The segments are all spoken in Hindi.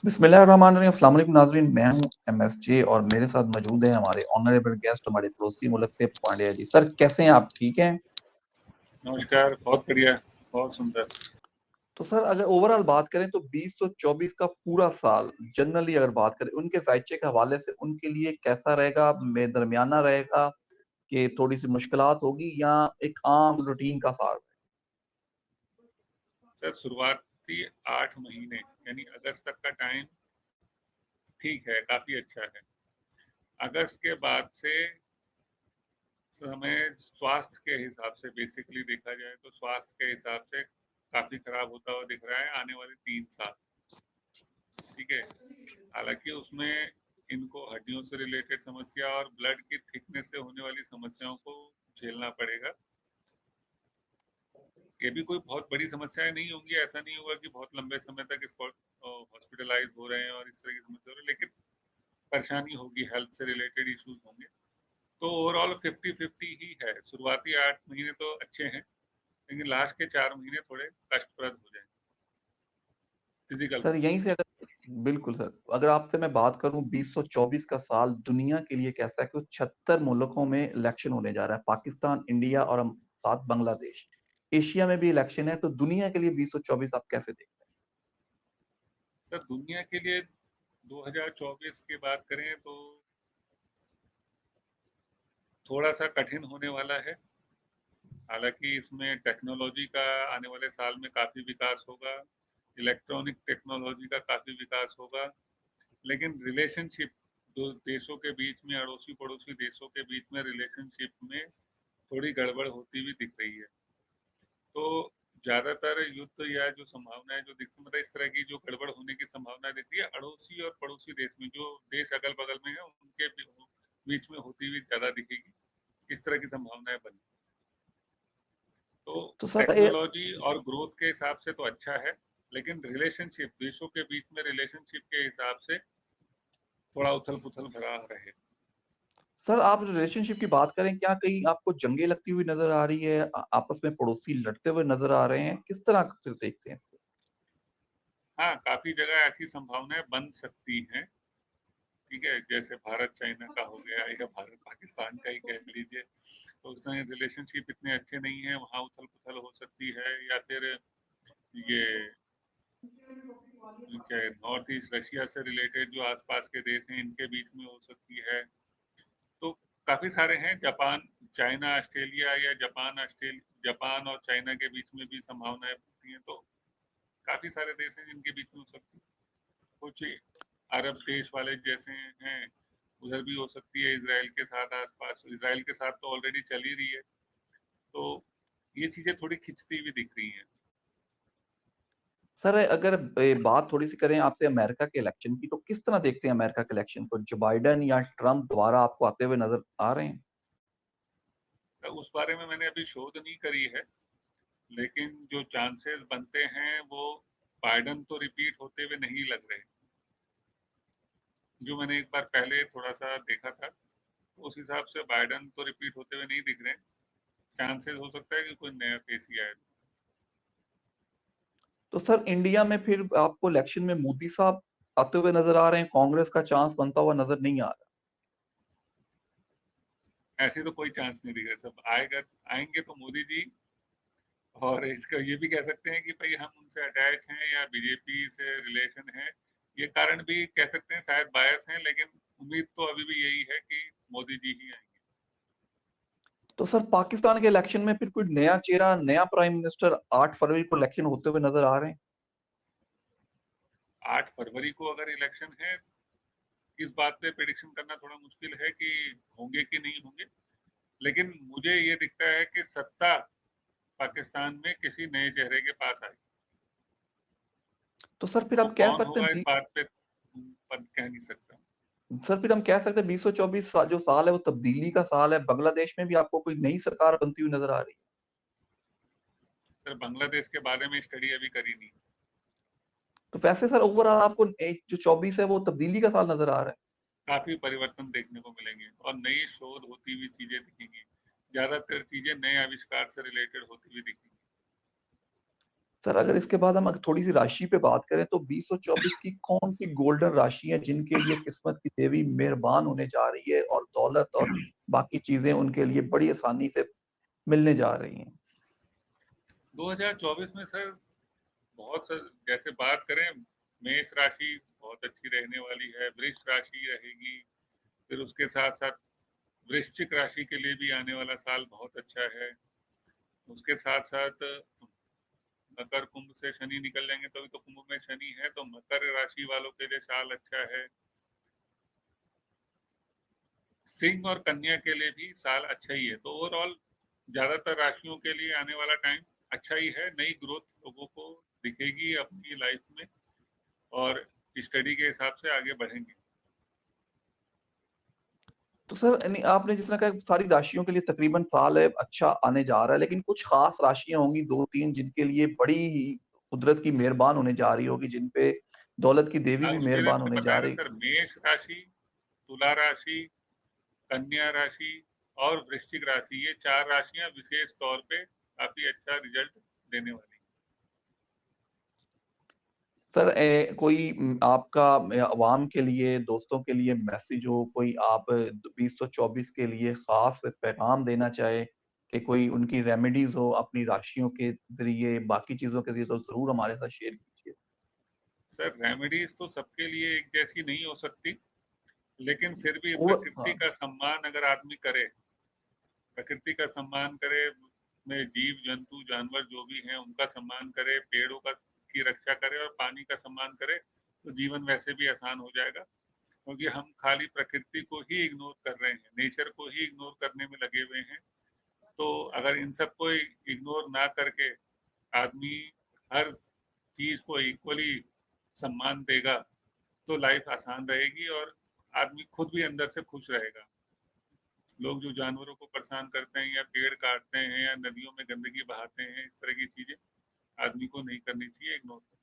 बिस्मिल्लाहिर्रहमानिर्रहीम। अस्सलाम वालेकुम नाज़रीन, मैं हूं एमएसजे और मेरे साथ मौजूद हैं हमारे ऑनरेबल गेस्ट हमारे पड़ोसी मुल्क से पांड्या जी। सर कैसे हैं आप, ठीक हैं? नमस्कार, बहुत बढ़िया, बहुत सुंदर। तो सर अगर ओवरऑल बात करें तो 2024 का पूरा साल जनरली अगर बात करें उनके जायचे के हवाले से उनके लिए कैसा रहेगा? में दरमियाना रहेगा कि थोड़ी सी मुश्किलात होगी या एक आम रूटीन का साल? सर शुरुआती 8 महीने यानी अगस्त तक का टाइम ठीक है, काफ़ी अच्छा है। अगस्त के बाद से हमें स्वास्थ्य के हिसाब से बेसिकली देखा जाए तो स्वास्थ्य के हिसाब से काफ़ी खराब होता हुआ दिख रहा है आने वाले 3 साल। ठीक है, हालांकि उसमें इनको हड्डियों से रिलेटेड समस्या और ब्लड की थिकनेस से होने वाली समस्याओं को झेलना पड़ेगा। ये भी कोई बहुत बड़ी समस्याएं नहीं होंगी, ऐसा नहीं होगा कि बहुत लंबे समय तक इसको हॉस्पिटलाइज हो रहे हैं और इस तरह की समस्या हो रही है, लेकिन परेशानी होगी, हेल्थ से रिलेटेड इश्यूज होंगे। तो ओवरऑल 50-50 ही है। शुरुआती 8 महीने तो अच्छे हैं, लेकिन लास्ट के 4 महीने थोड़े कष्टप्रद हो जाएंगे फिजिकल सर तौर यहीं से अगर बिल्कुल सर, अगर आपसे मैं बात करूं 2024 का साल दुनिया के लिए कैसा है कि 76 मुल्कों में इलेक्शन होने जा रहा है, पाकिस्तान, इंडिया और हम साथ बांग्लादेश। एशिया में भी इलेक्शन है, तो दुनिया के लिए 2024 आप कैसे देखते सर दुनिया के लिए 2024 की बात करें तो थोड़ा सा कठिन होने वाला है। हालांकि इसमें टेक्नोलॉजी का आने वाले साल में काफ़ी विकास होगा, इलेक्ट्रॉनिक टेक्नोलॉजी का काफ़ी विकास होगा, लेकिन रिलेशनशिप दो देशों के बीच में, अड़ोसी पड़ोसी देशों के बीच में रिलेशनशिप में थोड़ी गड़बड़ होती हुई दिख रही है। तो ज़्यादातर युद्ध या जो संभावनाएं जो दिखती, मतलब इस तरह की जो गड़बड़ होने की संभावना दिख रही है अड़ोसी और पड़ोसी देश में, जो देश अगल बगल में है उनके बीच में होती हुई ज़्यादा दिखेगी। इस तरह की संभावनाएं बनी। तो हैं? तो सर टेक्नोलॉजी और ग्रोथ के हिसाब से तो अच्छा है, लेकिन रिलेशनशिप, देशों के बीच में रिलेशनशिप के हिसाब से थोड़ा उथल पुथल भरा रहे। सर आप रिलेशनशिप की बात करें, क्या कहीं आपको जंगें लगती हुई नजर आ रही है? आपस में पड़ोसी लड़ते हुए नजर आ रहे हैं? किस तरह से देखते हैं इसको? हाँ, काफ़ी जगह ऐसी संभावनाएं बन सकती हैं। ठीक है, जैसे भारत चाइना का हो गया या भारत पाकिस्तान का ही कह लीजिए, तो उसमें रिलेशनशिप इतने अच्छे नहीं है, वहाँ उथल पुथल हो सकती है। या फिर ये क्या नॉर्थ ईस्ट रशिया से रिलेटेड जो आसपास के देश हैं इनके बीच में हो सकती है। तो काफ़ी सारे हैं, जापान चाइना ऑस्ट्रेलिया या जापान और चाइना के बीच में भी संभावनाएं बनती हैं। तो काफ़ी सारे देश हैं जिनके बीच में हो सकती है। कुछ अरब देश वाले जैसे हैं, उधर भी हो सकती है। इसराइल के साथ, आसपास इसराइल के साथ तो ऑलरेडी चल ही रही है। तो ये चीज़ें थोड़ी खिंचती हुई दिख रही हैं। सर अगर बात थोड़ी सी करें आपसे अमेरिका के इलेक्शन की, तो किस तरह देखते हैं अमेरिका के इलेक्शन को? जो बाइडेन या ट्रंप दोबारा आपको आते हुए नजर आ रहे हैं? तो उस बारे में मैंने अभी शोध नहीं करी है, लेकिन जो चांसेस बनते हैं वो बाइडन तो रिपीट होते हुए नहीं लग रहे। जो मैंने एक बार पहले थोड़ा सा देखा था, उस हिसाब से बाइडन तो रिपीट होते हुए नहीं दिख रहे। चांसेस हो सकता है कि कोई नया फेस ही आए। तो सर इंडिया में फिर आपको इलेक्शन में मोदी साहब आते हुए नजर आ रहे हैं? कांग्रेस का चांस बनता हुआ नजर नहीं आ रहा? ऐसे तो कोई चांस नहीं दिख रहा। सब आएगा, आएंगे तो मोदी जी। और इसका ये भी कह सकते हैं कि भाई हम उनसे अटैच हैं या बीजेपी से रिलेशन है। ये कारण भी कह सकते हैं, शायद बायस हैं, लेकिन उम्मीद तो अभी भी यही है कि मोदी जी ही आएंगे। तो सर पाकिस्तान के इलेक्शन में फिर कोई नया चेहरा, नया प्राइम मिनिस्टर 8 फरवरी को इलेक्शन होते हुए नजर आ रहे हैं? 8 फरवरी को अगर इलेक्शन है, इस बात पे प्रेडिक्शन करना थोड़ा मुश्किल है कि होंगे कि नहीं होंगे। लेकिन मुझे ये दिखता है कि सत्ता पाकिस्तान में किसी नए चेहरे के पास आई। तो सर फिर वो आप कह कौन सकते होगा इस हैं बात पे पर कह नहीं सकता। सर फिर हम कह सकते हैं 2024 जो साल है वो तब्दीली का साल है। बांग्लादेश में भी आपको कोई नई सरकार बनती हुई नजर आ रही है? सर बांग्लादेश के बारे में स्टडी अभी करी नहीं। तो वैसे सर ओवरऑल आपको जो 24 है वो तब्दीली का साल नजर आ रहा है? काफी परिवर्तन देखने को मिलेंगे और नई शोध होती हुई चीजें दिखेंगी। ज्यादातर चीजें नए आविष्कार से रिलेटेड होती हुई दिखेंगी। सर अगर इसके बाद हम थोड़ी-सी राशि पे बात करें तो 2024 की कौन-सी गोल्डन राशि है जिनके लिए किस्मत की देवी मेहरबान होने जा रही है और दौलत और बाकी चीज़ें उनके लिए बड़ी आसानी से मिलने जा रही हैं? 2024 में सर बहुत सर जैसे बात करें, मेष राशि बहुत अच्छी रहने वाली है, वृष राशि रहेगी, फिर उसके साथ-साथ वृश्चिक राशि के लिए भी आने वाला साल बहुत अच्छा है। उसके साथ-साथ मकर कुंभ से शनि निकल जाएँगे, तो अभी तो कुंभ में शनि है, तो मकर राशि वालों के लिए साल अच्छा है। सिंह और कन्या के लिए भी साल अच्छा ही है। तो ओवरऑल ज़्यादातर राशियों के लिए आने वाला टाइम अच्छा ही है। नई ग्रोथ लोगों को दिखेगी अपनी लाइफ में और स्टडी के हिसाब से आगे बढ़ेंगे। तो सर यानी आपने जिस तरह कहा सारी राशियों के लिए तकरीबन साल है अच्छा आने जा रहा है, लेकिन कुछ खास राशियाँ होंगी 2-3 जिनके लिए बड़ी ही कुदरत की मेहरबान होने जा रही होगी, जिन पे दौलत की देवी भी उसके लिए मेहरबान मैंने होने जा बताया ना रही। सर, मेष राशि, तुला राशि, कन्या राशि और वृश्चिक राशि, ये 4 राशियाँ विशेष तौर पे काफ़ी अच्छा रिज़ल्ट देने वाली हैं। सर कोई आपका अवाम के लिए, दोस्तों के लिए मैसेज हो, कोई आप 2024 के लिए ख़ास पैगाम देना चाहें कि कोई उनकी रेमेडीज़ हो अपनी राशियों के ज़रिए, बाकी चीज़ों के ज़रिए तो ज़रूर हमारे साथ शेयर कीजिए। सर रेमेडीज़ तो सबके लिए एक जैसी नहीं हो सकती, लेकिन फिर भी प्रकृति हाँ, का सम्मान अगर आदमी करे, प्रकृति का सम्मान करे, में जीव-जंतु, जानवर जो भी हैं उनका सम्मान करे, पेड़ों का की रक्षा करे और पानी का सम्मान करे, तो जीवन वैसे भी आसान हो जाएगा। क्योंकि हम खाली प्रकृति को ही इग्नोर कर रहे हैं, नेचर को ही इग्नोर करने में लगे हुए हैं। तो अगर इन सबको इग्नोर ना करके आदमी हर चीज़ को इक्वली सम्मान देगा, तो लाइफ आसान रहेगी और आदमी खुद भी अंदर से खुश रहेगा। लोग जो जानवरों को परेशान करते हैं या पेड़ काटते हैं या नदियों में गंदगी बहाते हैं, इस तरह की चीज़ें आदमी को नहीं करनी चाहिए, इग्नोर करनी।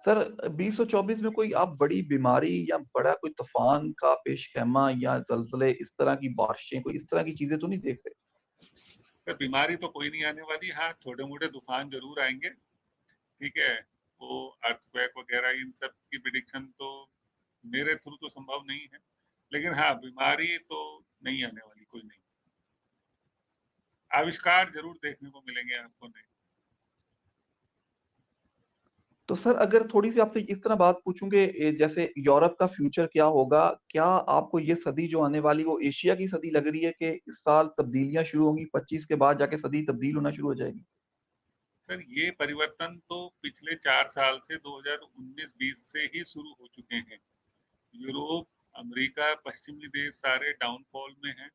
सर 2024 में कोई आप बड़ी बीमारी या बड़ा कोई तूफ़ान का पेशख़ैमा या ज़लज़ले इस तरह की बारिशें, कोई इस तरह की चीज़ें तो नहीं देख रहे? तो बीमारी तो कोई नहीं आने वाली, हाँ, छोटे-मोटे तूफ़ान ज़रूर आएँगे, ठीक है? वो अर्थक्वेक वग़ैरह इन सब की प्रेडिक्शन तो मेरे थ्रू तो संभव नहीं है। लेकिन हाँ, बीमारी तो नहीं आने वाली, कोई नहीं। आविष्कार ज़रूर देखने को मिलेंगे आपको नए। तो सर अगर थोड़ी-सी आपसे इस तरह बात पूछूँ कि जैसे यूरोप का फ्यूचर क्या होगा? क्या आपको ये सदी जो आने वाली वो एशिया की सदी लग रही है कि इस साल तब्दीलियाँ शुरू होंगी, 25 के बाद जाके सदी तब्दील होना शुरू हो जाएगी? सर ये परिवर्तन तो पिछले 4 साल से 2019-20 से ही शुरू हो चुके हैं। यूरोप, अमेरिका, पश्चिमी देश सारे डाउनफॉल में हैं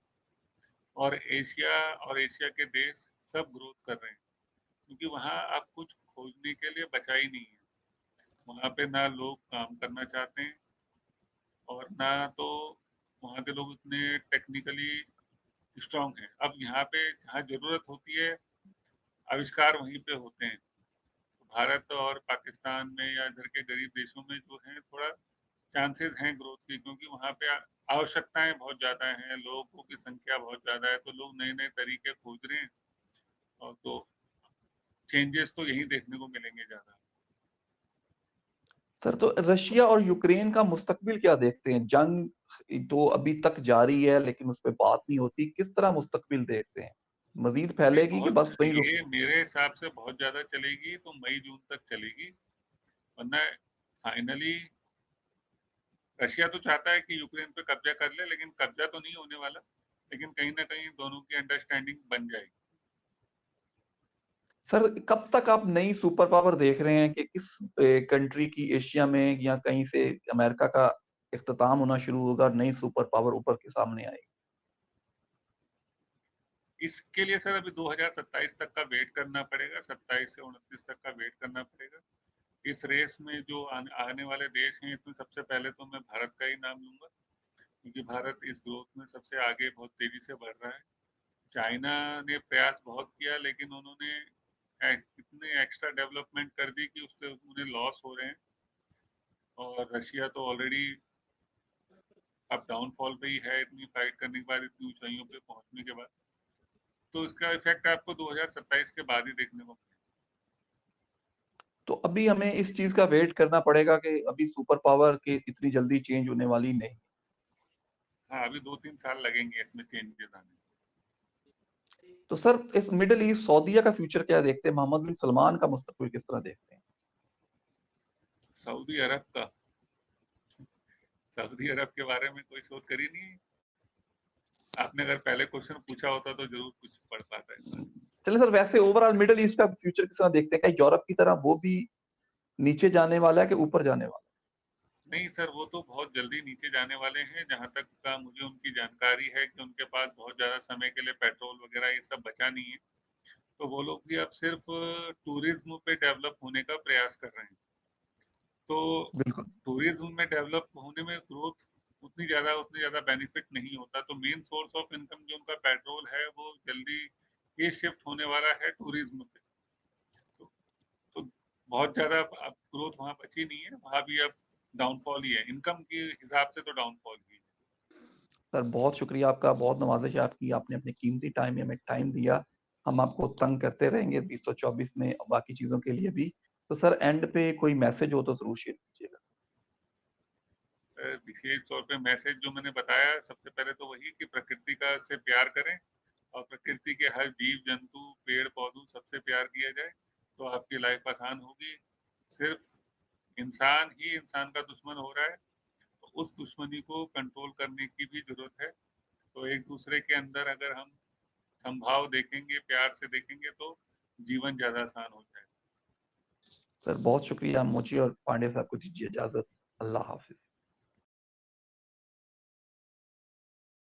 और एशिया के देश सब ग्रोथ कर रहे हैं। क्योंकि वहाँ अब कुछ खोजने के लिए बचा ही नहीं है। वहाँ पे ना लोग काम करना चाहते हैं और ना तो वहाँ के लोग उतने टेक्निकली स्ट्रॉन्ग हैं। अब यहाँ पे जहाँ ज़रूरत होती है, आविष्कार वहीं पे होते हैं। तो भारत और पाकिस्तान में या इधर के गरीब देशों में जो है थोड़ा चांसेस हैं ग्रोथ के, क्योंकि वहाँ पे आवश्यकताएँ बहुत ज़्यादा हैं, लोगों की संख्या बहुत ज़्यादा है, तो लोग नए-नए तरीके खोज रहे हैं और तो चेंजेस तो यहीं देखने को मिलेंगे ज़्यादा। सर तो रशिया और यूक्रेन का मुस्तकबिल क्या देखते हैं? जंग तो अभी तक जारी है लेकिन उस पे बात नहीं होती। किस तरह मुस्तकबिल देखते हैं? मज़ीद नहीं, फैलेगी कि बहुत बस वहीं रुक। ये मेरे हिसाब से बहुत ज़्यादा चलेगी तो मई-जून तक चलेगी, वरना फाइनली रशिया तो चाहता है कि यूक्रेन पे कब्ज़ा कर ले, लेकिन कब्ज़ा तो नहीं होने वाला, लेकिन कहीं न कहीं दोनों की अंडरस्टैंडिंग बन जाएगी। सर कब तक आप नई सुपर पावर देख रहे हैं कि किस कंट्री की एशिया में या कहीं से अमेरिका का इख्तिताम होना शुरू होगा और नई सुपर पावर उभर के सामने आएगी? इसके लिए सर अभी 2027 तक का वेट करना पड़ेगा, 27 से 29 तक का वेट करना पड़ेगा। इस रेस में जो आने वाले देश हैं, इसमें सबसे पहले तो मैं भारत का ही नाम लूँगा, क्योंकि भारत इस ग्रोथ में सबसे आगे बहुत तेज़ी से बढ़ रहा है। चाइना ने प्रयास बहुत किया, लेकिन उन्होंने इतने एक्स्ट्रा डेवलपमेंट कर दी कि उससे उन्हें लॉस हो रहे हैं और रशिया तो ऑलरेडी अब डाउनफॉल पे ही है, इतनी फाइट करने के बाद, इतनी ऊँचाइयों पे पहुँचने के बाद। तो इसका इफ़ेक्ट आपको 2027 के बाद ही देखने को मिलेगा। तो अभी हमें इस चीज़ का वेट करना पड़ेगा कि अभी सुपर पावर के इतनी जल्दी चेंज होने वाली नहीं। हाँ, अभी 2-3 साल लगेंगे इसमें चेंजेस आने में। तो सर इस मिडल ईस्ट सऊदीया का फ्यूचर क्या देखते हैं? मोहम्मद बिन सलमान का मुस्तकबिल किस तरह देखते हैं? सऊदी अरब का सऊदी अरब के बारे में कोई शोध करी नहीं। आपने अगर पहले क्वेश्चन पूछा होता तो जरूर कुछ पढ़ पाता इस बारे में। चलिए सर वैसे ओवरऑल मिडल ईस्ट का फ्यूचर किस तरह देखते हैं? क्या यूरोप की तरह वो भी नीचे जाने वाला है कि ऊपर जाने वाला है? नहीं सर, वो तो बहुत जल्दी नीचे जाने वाले हैं। जहाँ तक का मुझे उनकी जानकारी है कि उनके पास बहुत ज़्यादा समय के लिए पेट्रोल वगैरह ये सब बचा नहीं है। तो वो लोग भी अब सिर्फ टूरिज्म पे डेवलप होने का प्रयास कर रहे हैं। तो बिल्कुल, टूरिज्म में डेवलप होने में ग्रोथ उतनी ज़्यादा बेनिफिट नहीं होता। तो मेन सोर्स ऑफ इनकम जो उनका पेट्रोल है वो जल्दी ये शिफ्ट होने वाला है टूरिज्म पे। तो, तो बहुत ज़्यादा अब ग्रोथ वहाँ बची नहीं है, वहाँ भी अब डाउनफॉल ही है। इनकम के हिसाब से तो डाउनफॉल ही है। सर बहुत शुक्रिया आपका, बहुत नवाज़िश है आपकी, आपने अपने कीमती टाइम में हमें टाइम दिया। हम आपको तंग करते रहेंगे 2024 में बाकी चीज़ों के लिए भी। तो सर एंड पे कोई मैसेज हो तो ज़रूर शेयर कीजिएगा। विशेष तौर पे मैसेज जो मैंने बताया, सबसे पहले तो वही कि प्रकृति का से प्यार करें और प्रकृति के हर जीव जंतु पेड़ पौधों सबसे प्यार किया जाए, तो आपकी लाइफ आसान होगी। सिर्फ इंसान ही इंसान का दुश्मन हो रहा है, तो उस दुश्मनी को कंट्रोल करने की भी जरूरत है। तो एक दूसरे के अंदर अगर हम संभाव देखेंगे, प्यार से देखेंगे, तो जीवन ज़्यादा आसान हो जाएगा। सर बहुत शुक्रिया, मुझे और पांडे साहब को दीजिए इजाज़त। अल्लाह हाफ़िज़।